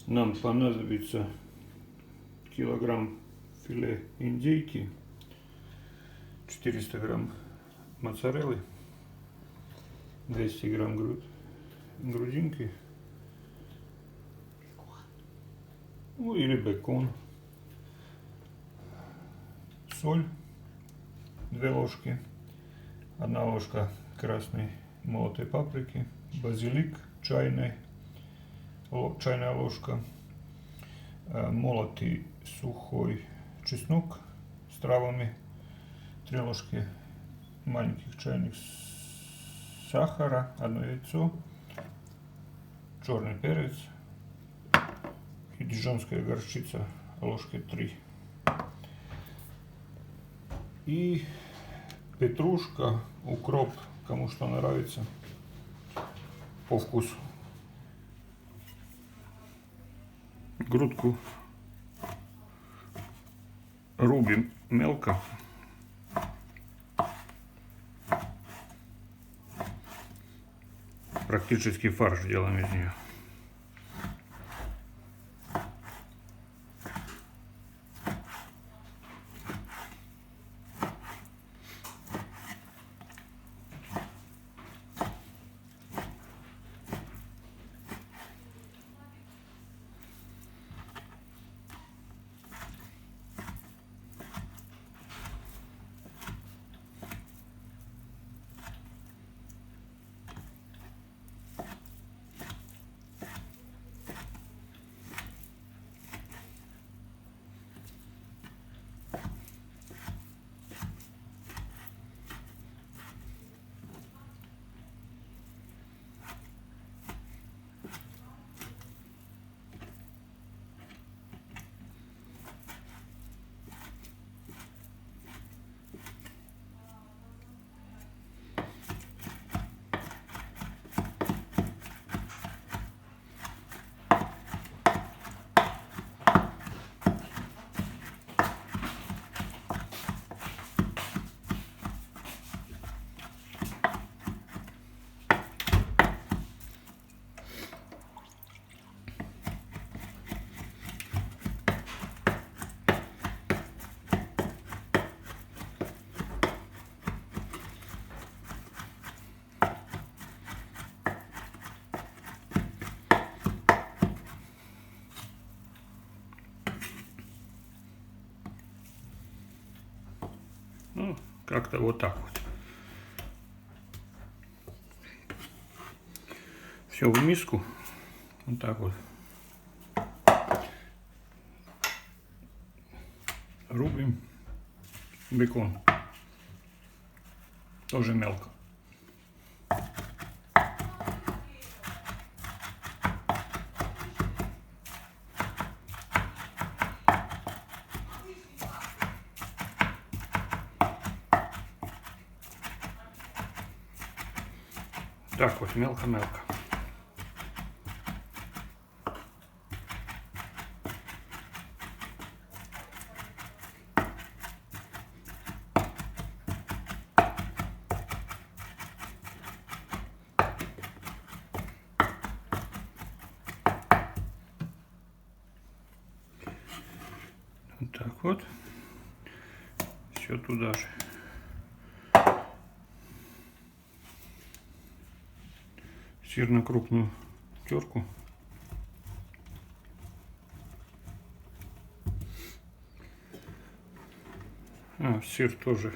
Нам понадобится килограмм филе индейки, 400 грамм моцареллы, 200 грамм грудинки, ну или бекон, соль 2 ложки, 1 ложка красной молотой паприки, базилик чайная ложка, молотый сухой чеснок с травами, 3 ложки маленьких чайных сахара, 1 яйцо, черный перец и дижонская горчица ложки 3. И петрушка, укроп, кому что нравится, по вкусу. Грудку рубим мелко. Практически фарш делаем из нее. Ну, как-то вот так вот. Все в миску. Вот так вот. Рубим бекон. Тоже мелко. Так вот, мелко-мелко. Вот так вот. Все туда же. Сырно-крупную терку. Сыр тоже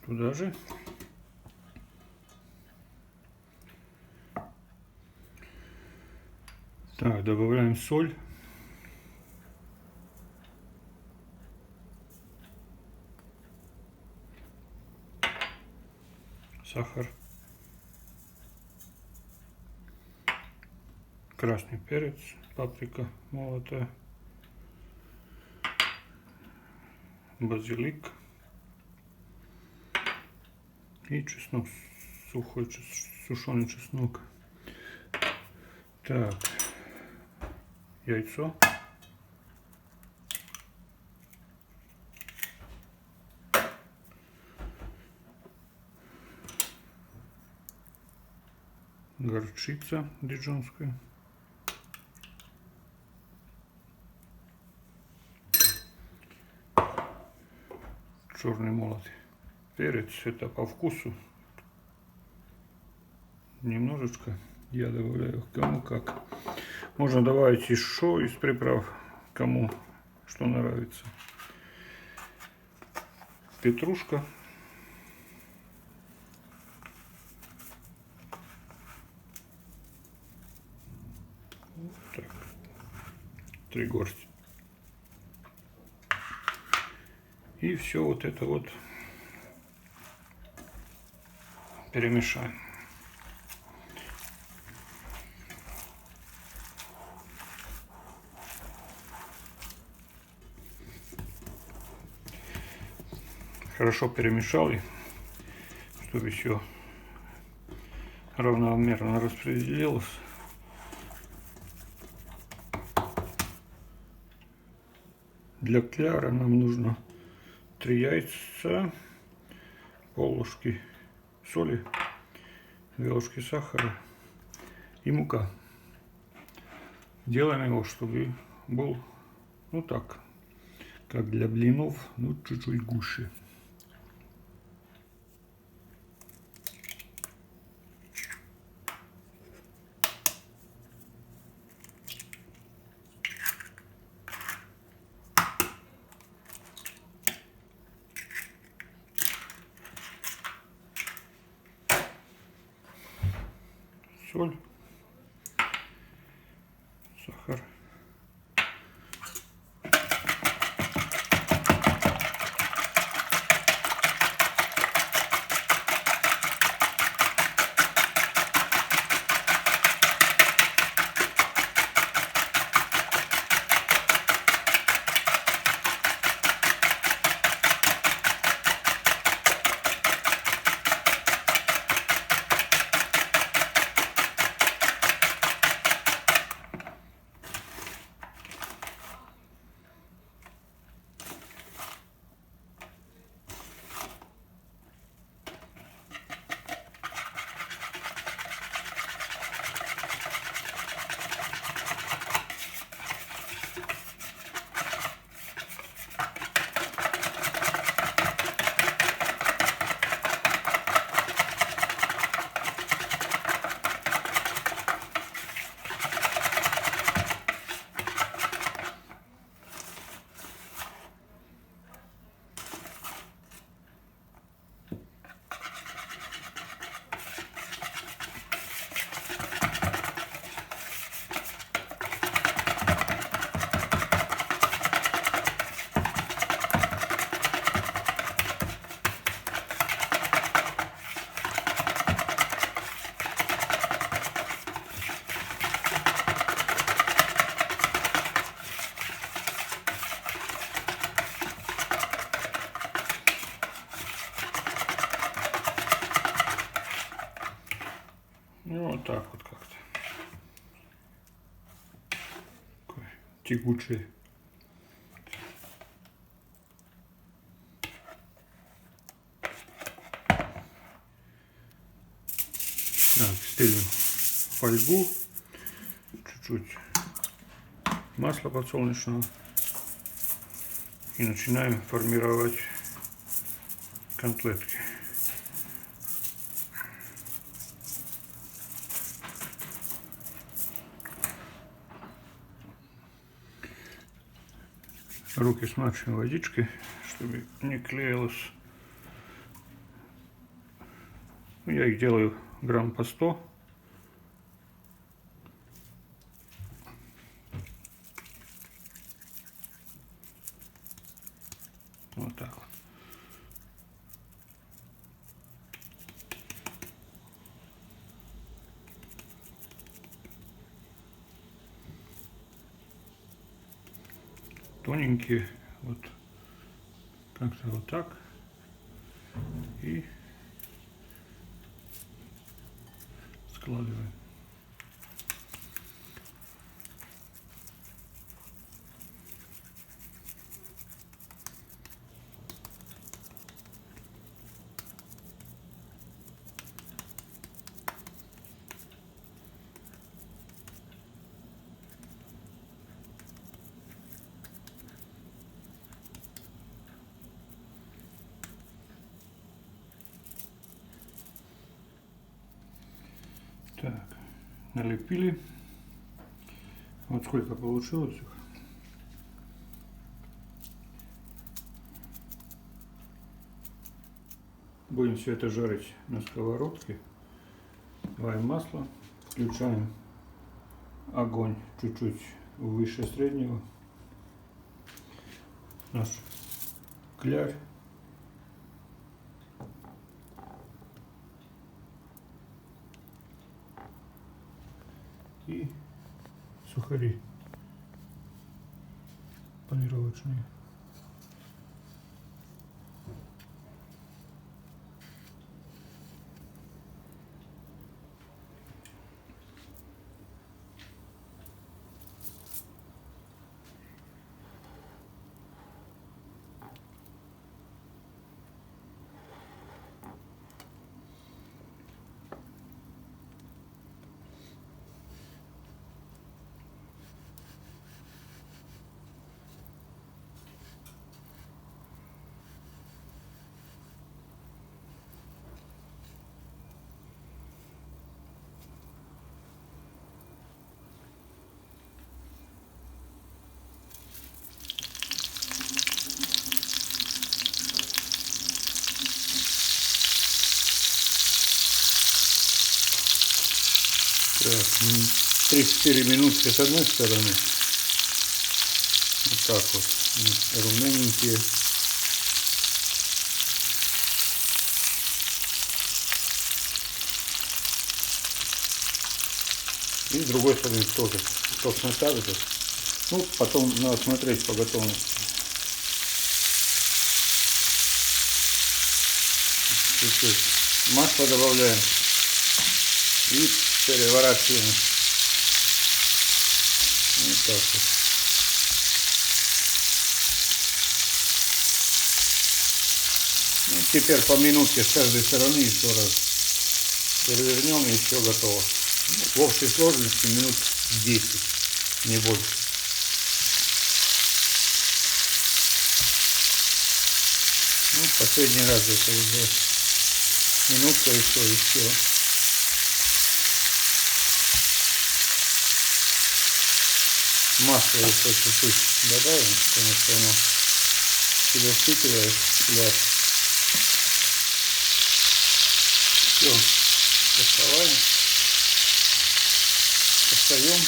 туда же. Так, добавляем соль. Сахар. Красный перец, паприка молотая, базилик и чеснок, сухой сушеный чеснок. Так, яйцо. Горчица дижонская. черный молотый перец. Это по вкусу. Немножечко я добавляю, кому как. Можно добавить еще из приправ, кому что нравится. Петрушка. Вот так. 3 горсти. И все вот это вот перемешаем. Хорошо перемешали, чтобы все равномерно распределилось. Для кляра нам нужно 3 яйца, пол-ложки соли, 2 ложки сахара и мука. Делаем его, чтобы был, ну так, как для блинов, но чуть-чуть гуще. Соль, сахар. Ну, вот так вот как-то. Такой тягучий. Так, стелим фольгу, чуть-чуть масла подсолнечного и начинаем формировать котлетки. Руки смачиваем водичкой, чтобы не клеилось. Я их делаю грамм по 100. Вот так вот. Тоненькие, вот как-то вот так. И складываем. налепили. Вот сколько получилось их. Будем все это жарить на сковородке. Добавим масло, включаем огонь чуть-чуть выше среднего. Наш клярь. И сухари панировочные. Так, 3-4 минутки с одной стороны. Вот так вот. Румяненькие. И с другой стороны тоже точно так же. Ну, потом надо смотреть по готовности. Чуть-чуть масла добавляем и переворачиваем. Вот так вот. Ну, теперь по минутке с каждой стороны еще раз перевернем, и все готово. Ну, в общей сложности минут 10, не больше. Ну, последний раз это уже минутка и все. Масло еще чуть-чуть добавим, потому что оно себя впитывает клярь. Все, доставаем, достаем.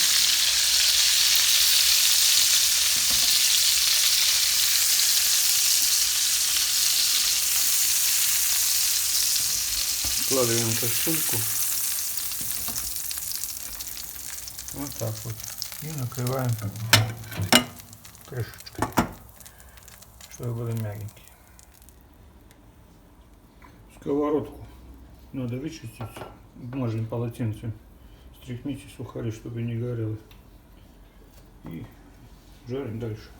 Складываем в кастрюльку. Вот так вот. И накрываем крышечкой, чтобы были мягенькие. Сковородку надо вычистить бумажным полотенцем. Стряхните сухари, чтобы не горело. И жарим дальше.